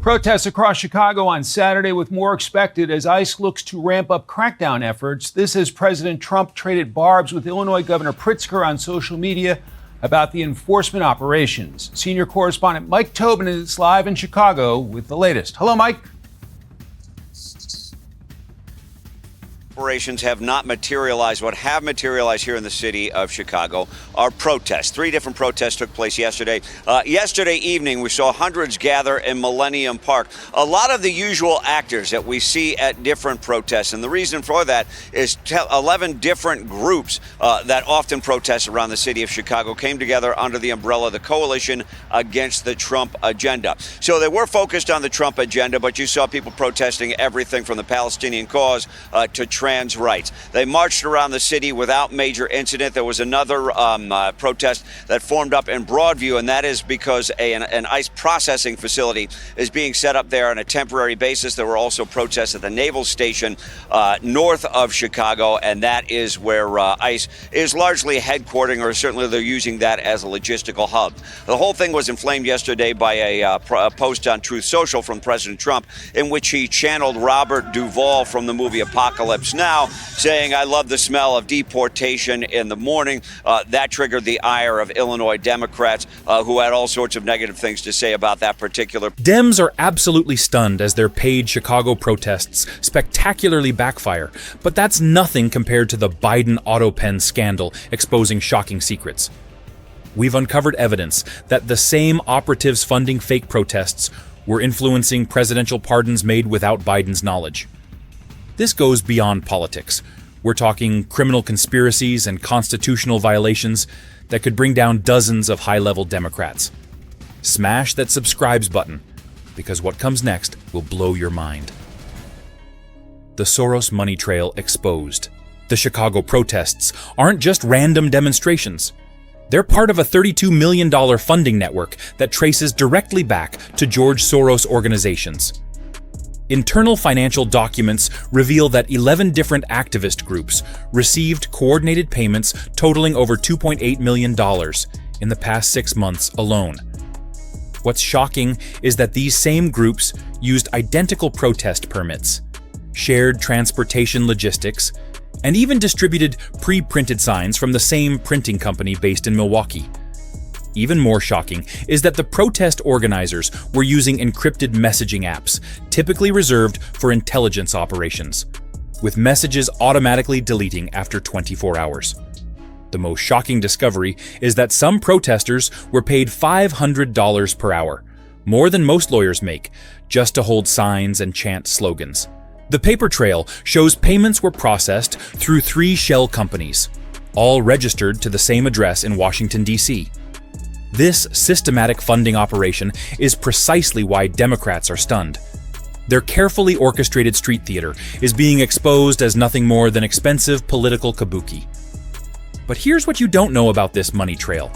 Protests across Chicago on Saturday with more expected as ICE looks to ramp up crackdown efforts. This as President Trump traded barbs with Illinois Governor Pritzker on social media about the enforcement operations. Senior correspondent Mike Tobin is live in Chicago with the latest. Hello, Mike. Operations have not materialized. What have materialized here in the city of Chicago are protests. 3 different protests took place yesterday. Yesterday evening, we saw hundreds gather in Millennium Park. A lot of the usual actors that we see at different protests. And the reason for that is 11 different groups that often protest around the city of Chicago came together under the umbrella of the Coalition Against the Trump Agenda. So they were focused on the Trump agenda, but you saw people protesting everything from the Palestinian cause to trans rights. They marched around the city without major incident. There was another protest that formed up in Broadview, and that is because an ICE processing facility is being set up there on a temporary basis. There were also protests at the Naval Station north of Chicago, and that is where ICE is largely headquartering, or certainly they're using that as a logistical hub. The whole thing was inflamed yesterday by a post on Truth Social from President Trump, in which he channeled Robert Duvall from the movie Apocalypse Now, saying, "I love the smell of deportation in the morning." That triggered the ire of Illinois Democrats who had all sorts of negative things to say about that particular. Dems are absolutely stunned as their paid Chicago protests spectacularly backfire, but that's nothing compared to the Biden Autopen scandal exposing shocking secrets. We've uncovered evidence that the same operatives funding fake protests were influencing presidential pardons made without Biden's knowledge. This goes beyond politics. We're talking criminal conspiracies and constitutional violations that could bring down dozens of high-level Democrats. Smash that subscribes button, because what comes next will blow your mind. The Soros money trail exposed. The Chicago protests aren't just random demonstrations. They're part of a $32 million funding network that traces directly back to George Soros organizations. Internal financial documents reveal that 11 different activist groups received coordinated payments totaling over $2.8 million in the past 6 months alone. What's shocking is that these same groups used identical protest permits, shared transportation logistics, and even distributed pre-printed signs from the same printing company based in Milwaukee. Even more shocking is that the protest organizers were using encrypted messaging apps, typically reserved for intelligence operations, with messages automatically deleting after 24 hours. The most shocking discovery is that some protesters were paid $500 per hour, more than most lawyers make, just to hold signs and chant slogans. The paper trail shows payments were processed through 3 shell companies, all registered to the same address in Washington, D.C. This systematic funding operation is precisely why Democrats are stunned. Their carefully orchestrated street theater is being exposed as nothing more than expensive political kabuki. But here's what you don't know about this money trail.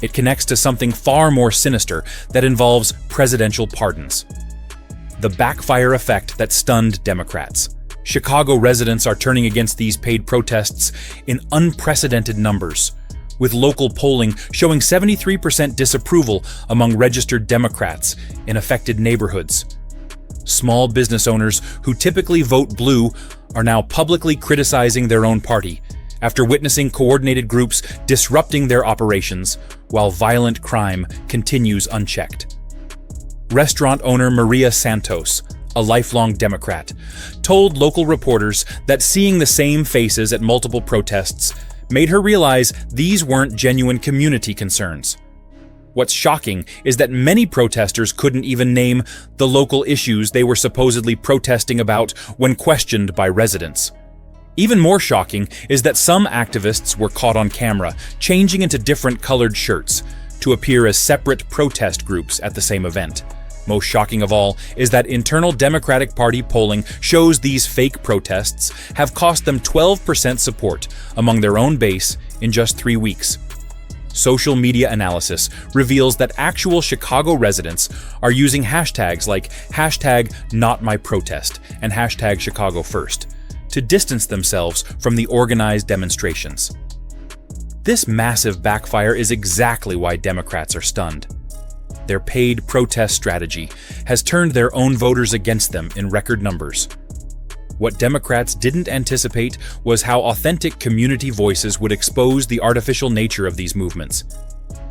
It connects to something far more sinister that involves presidential pardons. The backfire effect that stunned Democrats. Chicago residents are turning against these paid protests in unprecedented numbers, with local polling showing 73% disapproval among registered Democrats in affected neighborhoods. Small business owners who typically vote blue are now publicly criticizing their own party after witnessing coordinated groups disrupting their operations while violent crime continues unchecked. Restaurant owner Maria Santos, a lifelong Democrat, told local reporters that seeing the same faces at multiple protests made her realize these weren't genuine community concerns. What's shocking is that many protesters couldn't even name the local issues they were supposedly protesting about when questioned by residents. Even more shocking is that some activists were caught on camera changing into different colored shirts to appear as separate protest groups at the same event. Most shocking of all is that internal Democratic Party polling shows these fake protests have cost them 12% support among their own base in just 3 weeks. Social media analysis reveals that actual Chicago residents are using hashtags like #NotMyProtest and #ChicagoFirst to distance themselves from the organized demonstrations. This massive backfire is exactly why Democrats are stunned. their paid protest strategy, has turned their own voters against them in record numbers. What Democrats didn't anticipate was how authentic community voices would expose the artificial nature of these movements.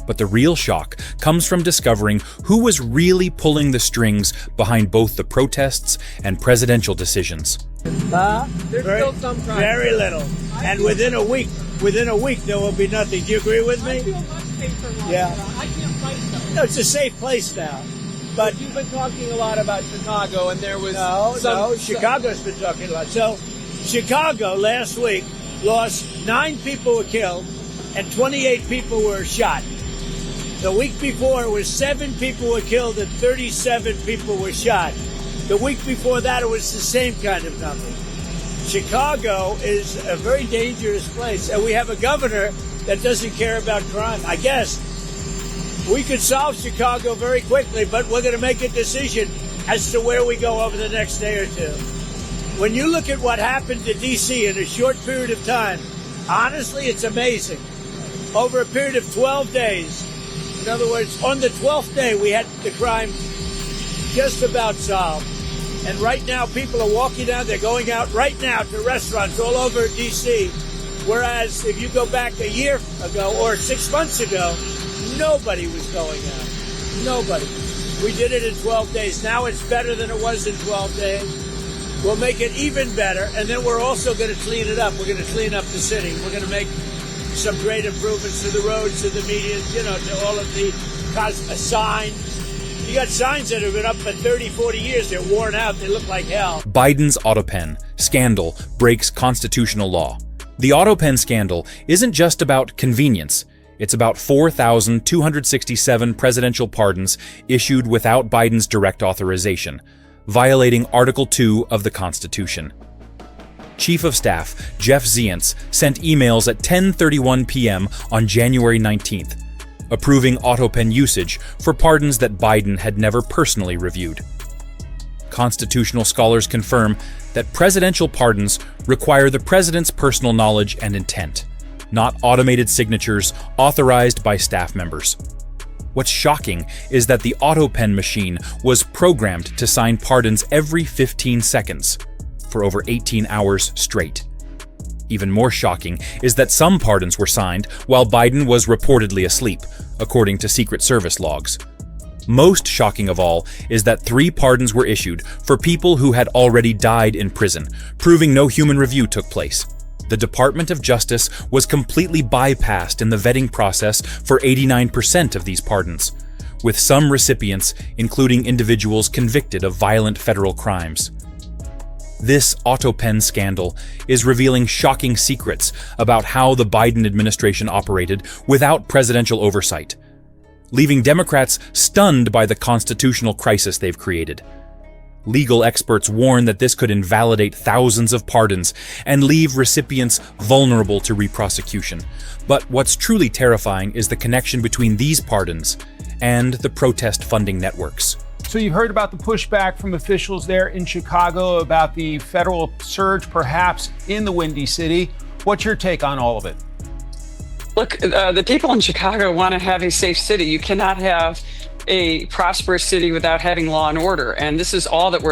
But the real shock comes from discovering who was really pulling the strings behind both the protests and presidential decisions. There's still some crime. Very little. And within a week there will be nothing. Do you agree with me? I feel much safer now. Yeah. I can't fight though. No, it's a safe place now. But You've been talking a lot about Chicago, and there was Chicago's been talking a lot. So Chicago last week lost 9 people were killed and 28 people were shot. The week before, it was 7 people were killed and 37 people were shot. The week before that, it was the same kind of number. Chicago is a very dangerous place, and we have a governor that doesn't care about crime. I guess we could solve Chicago very quickly, but we're going to make a decision as to where we go over the next day or two. When you look at what happened to D.C. in a short period of time, honestly, it's amazing. Over a period of 12 days, in other words, on the 12th day, we had the crime just about solved. And right now, people are walking down, they're going out right now to restaurants all over D.C., whereas if you go back a year ago or 6 months ago, nobody was going out. Nobody. We did it in 12 days. Now it's better than it was in 12 days. We'll make it even better, and then we're also going to clean it up. We're going to clean up the city. We're going to make some great improvements to the roads, to the median, to all of the signs. You got signs that have been up for 30, 40 years. They're worn out. They look like hell. Biden's Autopen scandal breaks constitutional law. The Autopen scandal isn't just about convenience. It's about 4,267 presidential pardons issued without Biden's direct authorization, violating Article 2 of the Constitution. Chief of Staff Jeff Zients sent emails at 10:31 p.m. on January 19th, approving Autopen usage for pardons that Biden had never personally reviewed. Constitutional scholars confirm that presidential pardons require the president's personal knowledge and intent, not automated signatures authorized by staff members. What's shocking is that the Autopen machine was programmed to sign pardons every 15 seconds for over 18 hours straight. Even more shocking is that some pardons were signed while Biden was reportedly asleep, according to Secret Service logs. Most shocking of all is that 3 pardons were issued for people who had already died in prison, proving no human review took place. The Department of Justice was completely bypassed in the vetting process for 89% of these pardons, with some recipients including individuals convicted of violent federal crimes. This Autopen scandal is revealing shocking secrets about how the Biden administration operated without presidential oversight, leaving Democrats stunned by the constitutional crisis they've created. Legal experts warn that this could invalidate thousands of pardons and leave recipients vulnerable to reprosecution. But what's truly terrifying is the connection between these pardons and the protest funding networks. So you've heard about the pushback from officials there in Chicago about the federal surge, perhaps in the Windy City. What's your take on all of it? Look, the people in Chicago want to have a safe city. You cannot have a prosperous city without having law and order, and this is all that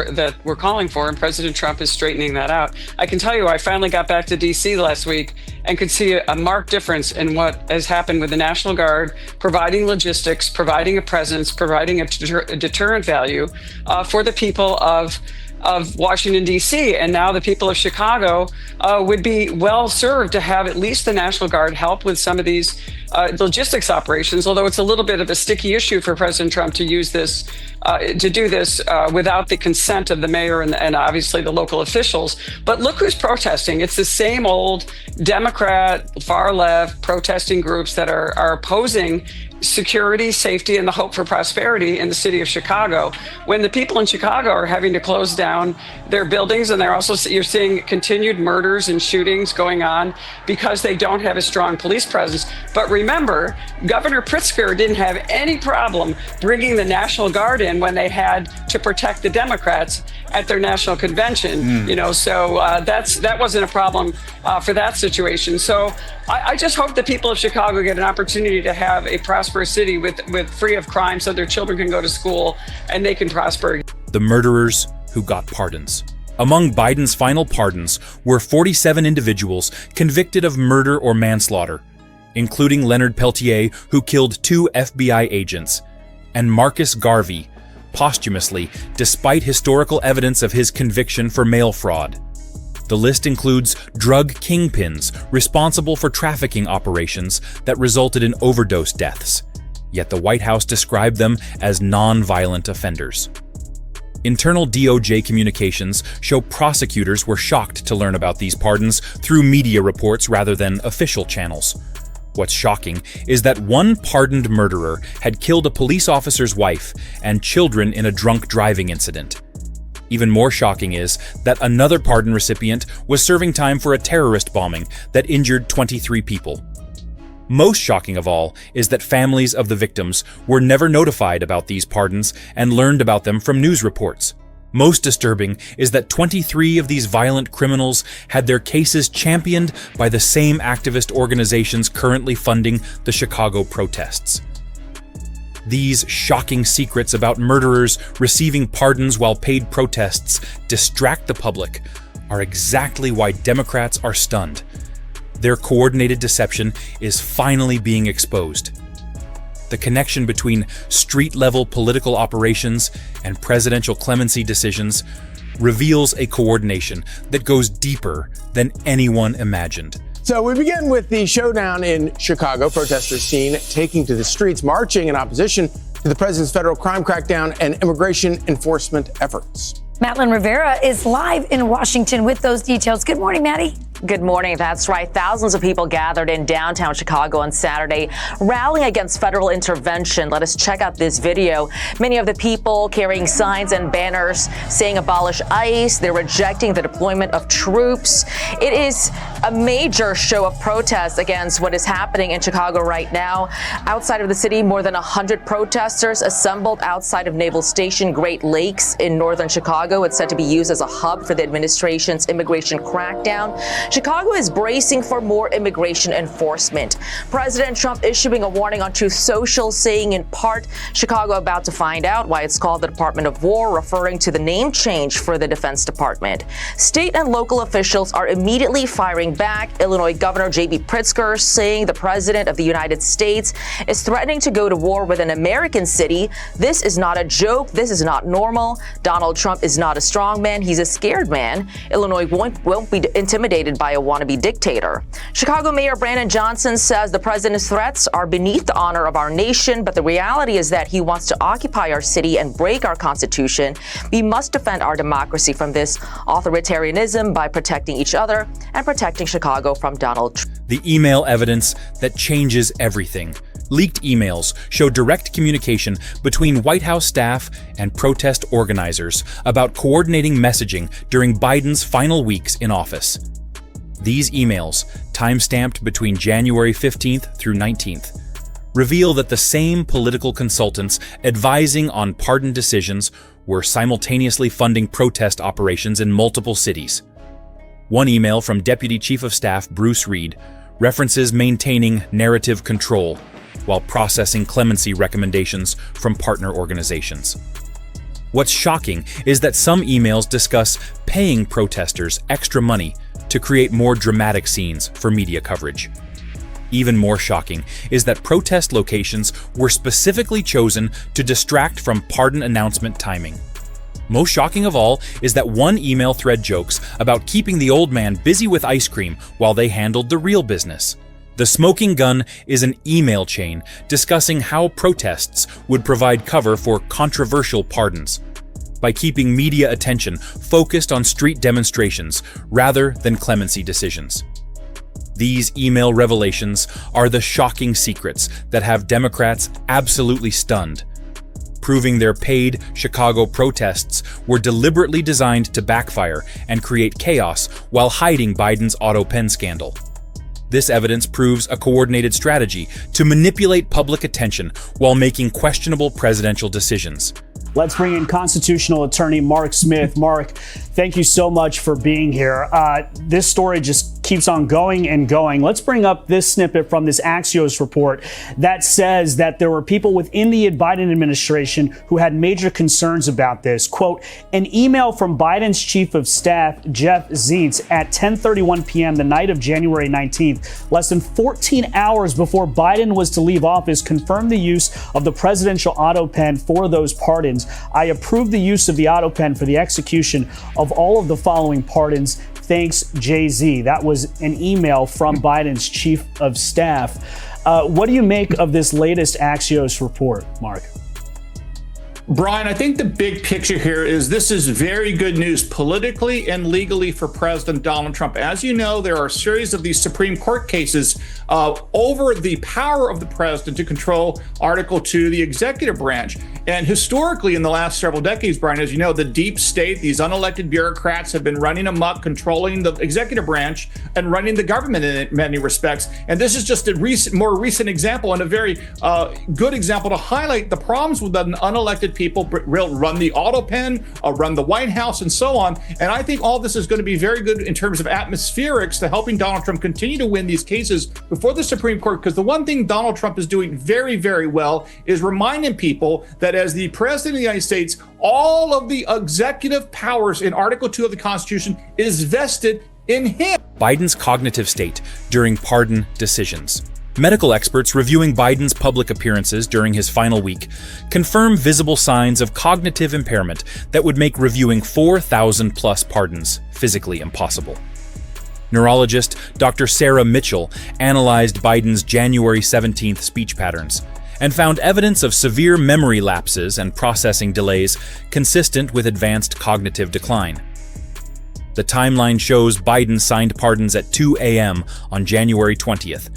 we're calling for, and President Trump is straightening that out. I can tell you, I finally got back to D.C. last week and could see a marked difference in what has happened with the National Guard, providing logistics, providing a presence, providing a deterrent value for the people of Washington, D.C. And now the people of Chicago would be well served to have at least the National Guard help with some of these logistics operations, although it's a little bit of a sticky issue for President Trump to use this, to do this without the consent of the mayor and obviously the local officials. But look who's protesting. It's the same old Democrat, far left protesting groups that are opposing security, safety, and the hope for prosperity in the city of Chicago. When the people in Chicago are having to close down their buildings, and you're seeing continued murders and shootings going on because they don't have a strong police presence. But remember, Governor Pritzker didn't have any problem bringing the National Guard in when they had to protect the Democrats at their national convention. So that wasn't a problem for that situation. So I just hope the people of Chicago get an opportunity to have a prosperous city with free of crime, so their children can go to school and they can prosper. The murderers who got pardons. Among Biden's final pardons were 47 individuals convicted of murder or manslaughter, including Leonard Peltier, who killed 2 FBI agents, and Marcus Garvey, posthumously, despite historical evidence of his conviction for mail fraud. The list includes drug kingpins responsible for trafficking operations that resulted in overdose deaths, yet the White House described them as non-violent offenders. Internal DOJ communications show prosecutors were shocked to learn about these pardons through media reports rather than official channels. What's shocking is that one pardoned murderer had killed a police officer's wife and children in a drunk driving incident. Even more shocking is that another pardon recipient was serving time for a terrorist bombing that injured 23 people. Most shocking of all is that families of the victims were never notified about these pardons and learned about them from news reports. Most disturbing is that 23 of these violent criminals had their cases championed by the same activist organizations currently funding the Chicago protests. These shocking secrets about murderers receiving pardons while paid protests distract the public are exactly why Democrats are stunned. Their coordinated deception is finally being exposed. The connection between street-level political operations and presidential clemency decisions reveals a coordination that goes deeper than anyone imagined. So we begin with the showdown in Chicago. Protesters seen taking to the streets, marching in opposition to the president's federal crime crackdown and immigration enforcement efforts. Madeline Rivera is live in Washington with those details. Good morning, Maddie. Good morning. That's right. Thousands of people gathered in downtown Chicago on Saturday, rallying against federal intervention. Let us check out this video. Many of the people carrying signs and banners saying abolish ICE. They're rejecting the deployment of troops. It is a major show of protest against what is happening in Chicago right now. Outside of the city, more than 100 protesters assembled outside of Naval Station Great Lakes in northern Chicago. It's said to be used as a hub for the administration's immigration crackdown. Chicago is bracing for more immigration enforcement. President Trump issuing a warning on Truth Social, saying in part, Chicago about to find out why it's called the Department of War, referring to the name change for the Defense Department. State and local officials are immediately firing back. Illinois Governor J.B. Pritzker saying the President of the United States is threatening to go to war with an American city. This is not a joke. This is not normal. Donald Trump is not a strong man. He's a scared man. Illinois won't be intimidated by a wannabe dictator. Chicago Mayor Brandon Johnson says the president's threats are beneath the honor of our nation, but the reality is that he wants to occupy our city and break our Constitution. We must defend our democracy from this authoritarianism by protecting each other and protecting Chicago from Donald Trump. The email evidence that changes everything. Leaked emails show direct communication between White House staff and protest organizers about coordinating messaging during Biden's final weeks in office. These emails, time-stamped between January 15th through 19th, reveal that the same political consultants advising on pardon decisions were simultaneously funding protest operations in multiple cities. One email from Deputy Chief of Staff Bruce Reed references maintaining narrative control while processing clemency recommendations from partner organizations. What's shocking is that some emails discuss paying protesters extra money to create more dramatic scenes for media coverage. Even more shocking is that protest locations were specifically chosen to distract from pardon announcement timing. Most shocking of all is that one email thread jokes about keeping the old man busy with ice cream while they handled the real business. The smoking gun is an email chain discussing how protests would provide cover for controversial pardons by keeping media attention focused on street demonstrations rather than clemency decisions. These email revelations are the shocking secrets that have Democrats absolutely stunned, proving their paid Chicago protests were deliberately designed to backfire and create chaos while hiding Biden's Autopen scandal. This evidence proves a coordinated strategy to manipulate public attention while making questionable presidential decisions. Let's bring in constitutional attorney Mark Smith. Mark, thank you so much for being here. This story just keeps on going and going. Let's bring up this snippet from this Axios report that says that there were people within the Biden administration who had major concerns about this. Quote, an email from Biden's chief of staff, Jeff Zients, at 10:31 p.m. the night of January 19th, less than 14 hours before Biden was to leave office, confirmed the use of the presidential Autopen for those pardons. I approve the use of the Autopen for the execution of all of the following pardons. Thanks, Jay-Z. That was an email from Biden's chief of staff. What do you make of this latest Axios report, Mark? Brian, I think the big picture here is this is very good news politically and legally for President Donald Trump. As you know, there are a series of these Supreme Court cases over the power of the president to control Article 2, the executive branch. And historically, in the last several decades, Brian, as you know, the deep state, these unelected bureaucrats have been running amok, controlling the executive branch and running the government in many respects. And this is just a more recent example and a very good example to highlight the problems with the unelected people run the Autopen, run the White House, and so on. And I think all this is going to be very good in terms of atmospherics to helping Donald Trump continue to win these cases before the Supreme Court. Because the one thing Donald Trump is doing very, very well is reminding people that as the president of the United States, all of the executive powers in Article 2 of the Constitution is vested in him. Biden's cognitive state during pardon decisions. Medical experts reviewing Biden's public appearances during his final week confirm visible signs of cognitive impairment that would make reviewing 4,000 plus pardons physically impossible. Neurologist Dr. Sarah Mitchell analyzed Biden's January 17th speech patterns and found evidence of severe memory lapses and processing delays consistent with advanced cognitive decline. The timeline shows Biden signed pardons at 2 a.m. on January 20th,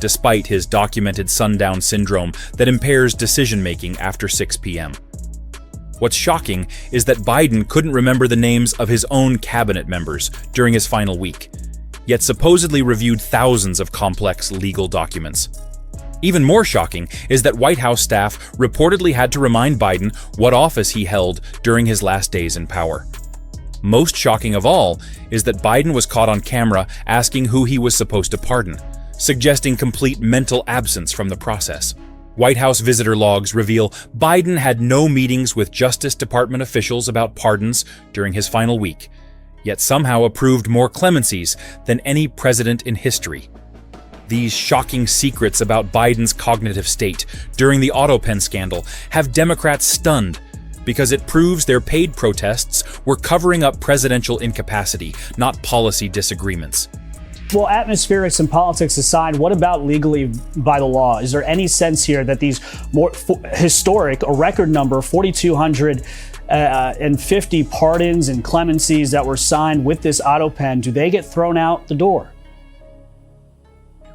despite his documented sundown syndrome that impairs decision-making after 6 p.m. What's shocking is that Biden couldn't remember the names of his own cabinet members during his final week, yet supposedly reviewed thousands of complex legal documents. Even more shocking is that White House staff reportedly had to remind Biden what office he held during his last days in power. Most shocking of all is that Biden was caught on camera asking who he was supposed to pardon, suggesting complete mental absence from the process. White House visitor logs reveal Biden had no meetings with Justice Department officials about pardons during his final week, yet somehow approved more clemencies than any president in history. These shocking secrets about Biden's cognitive state during the Autopen scandal have Democrats stunned because it proves their paid protests were covering up presidential incapacity, not policy disagreements. Well, atmospherics and politics aside, what about legally by the law? Is there any sense here that these more historic, a record number, 4,250 pardons and clemencies that were signed with this Autopen, do they get thrown out the door?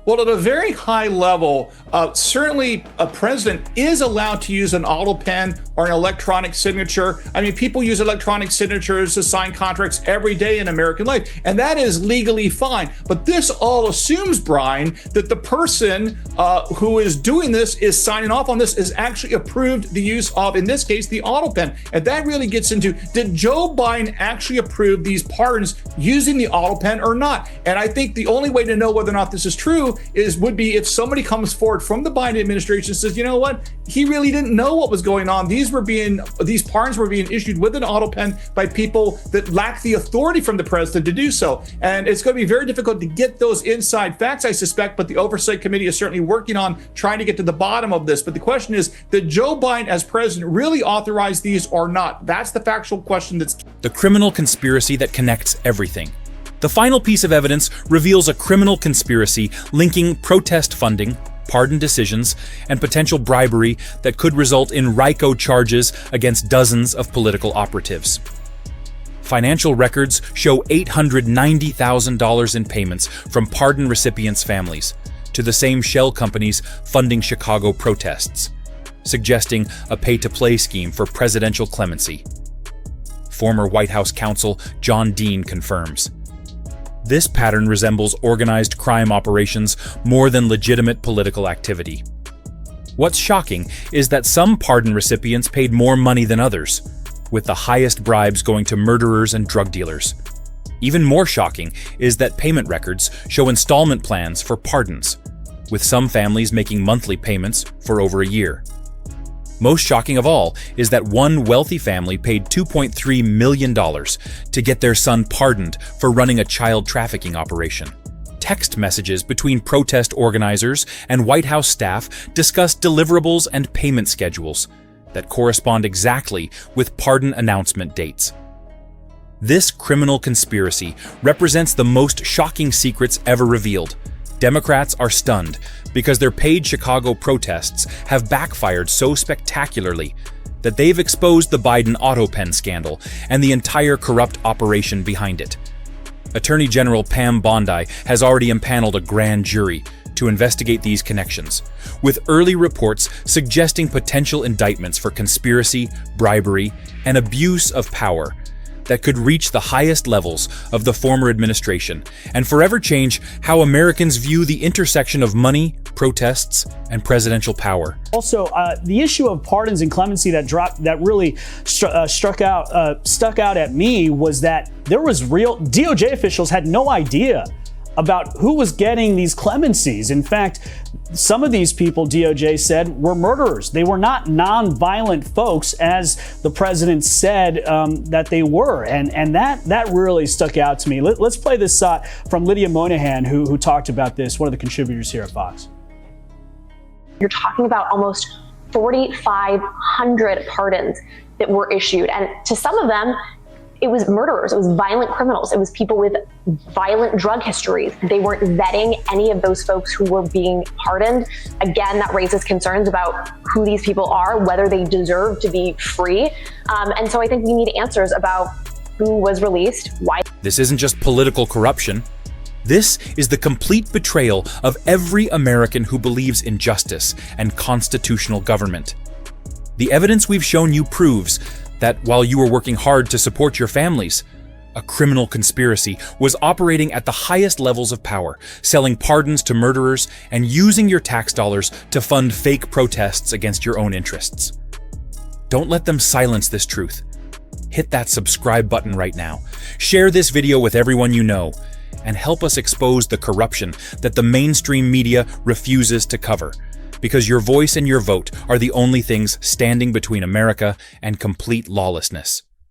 Well, at a very high level, certainly a president is allowed to use an Autopen or an electronic signature. I mean, people use electronic signatures to sign contracts every day in American life, and that is legally fine. But this all assumes, Brian, that the person who is doing this, is signing off on this, is actually approved the use of, in this case, the Autopen. And that really gets into, did Joe Biden actually approve these pardons using the Autopen or not? And I think the only way to know whether or not this is true would be if somebody comes forward from the Biden administration and says, you know what, he really didn't know what was going on. These pardons were being issued with an Autopen by people that lack the authority from the president to do so. And it's going to be very difficult to get those inside facts, I suspect, but the Oversight Committee is certainly working on trying to get to the bottom of this. But the question is, did Joe Biden as president really authorize these or not? That's the factual question that's the criminal conspiracy that connects everything. The final piece of evidence reveals a criminal conspiracy linking protest funding, pardon decisions, and potential bribery that could result in RICO charges against dozens of political operatives. Financial records show $890,000 in payments from pardon recipients' families to the same shell companies funding Chicago protests, suggesting a pay-to-play scheme for presidential clemency. Former White House counsel John Dean confirms. This pattern resembles organized crime operations more than legitimate political activity. What's shocking is that some pardon recipients paid more money than others, with the highest bribes going to murderers and drug dealers. Even more shocking is that payment records show installment plans for pardons, with some families making monthly payments for over a year. Most shocking of all is that one wealthy family paid $2.3 million to get their son pardoned for running a child trafficking operation. Text messages between protest organizers and White House staff discussed deliverables and payment schedules that correspond exactly with pardon announcement dates. This criminal conspiracy represents the most shocking secrets ever revealed. Democrats are stunned because their paid Chicago protests have backfired so spectacularly that they've exposed the Biden Autopen scandal and the entire corrupt operation behind it. Attorney General Pam Bondi has already impaneled a grand jury to investigate these connections, with early reports suggesting potential indictments for conspiracy, bribery, and abuse of power that could reach the highest levels of the former administration and forever change how Americans view the intersection of money, protests, and presidential power. Also, the issue of pardons and clemency that really stuck out at me was that there was DOJ officials had no idea about who was getting these clemencies. In fact, some of these people, DOJ said, were murderers. They were not non-violent folks, as the president said that they were. And that really stuck out to me. Let's play this from Lydia Moynihan, who talked about this, one of the contributors here at Fox. You're talking about almost 4,500 pardons that were issued. And to some of them, it was murderers, it was violent criminals, it was people with violent drug histories. They weren't vetting any of those folks who were being pardoned. Again, that raises concerns about who these people are, whether they deserve to be free. And so I think we need answers about who was released, why. This isn't just political corruption. This is the complete betrayal of every American who believes in justice and constitutional government. The evidence we've shown you proves that while you were working hard to support your families, a criminal conspiracy was operating at the highest levels of power, selling pardons to murderers and using your tax dollars to fund fake protests against your own interests. Don't let them silence this truth. Hit that subscribe button right now. Share this video with everyone you know, and help us expose the corruption that the mainstream media refuses to cover. Because your voice and your vote are the only things standing between America and complete lawlessness.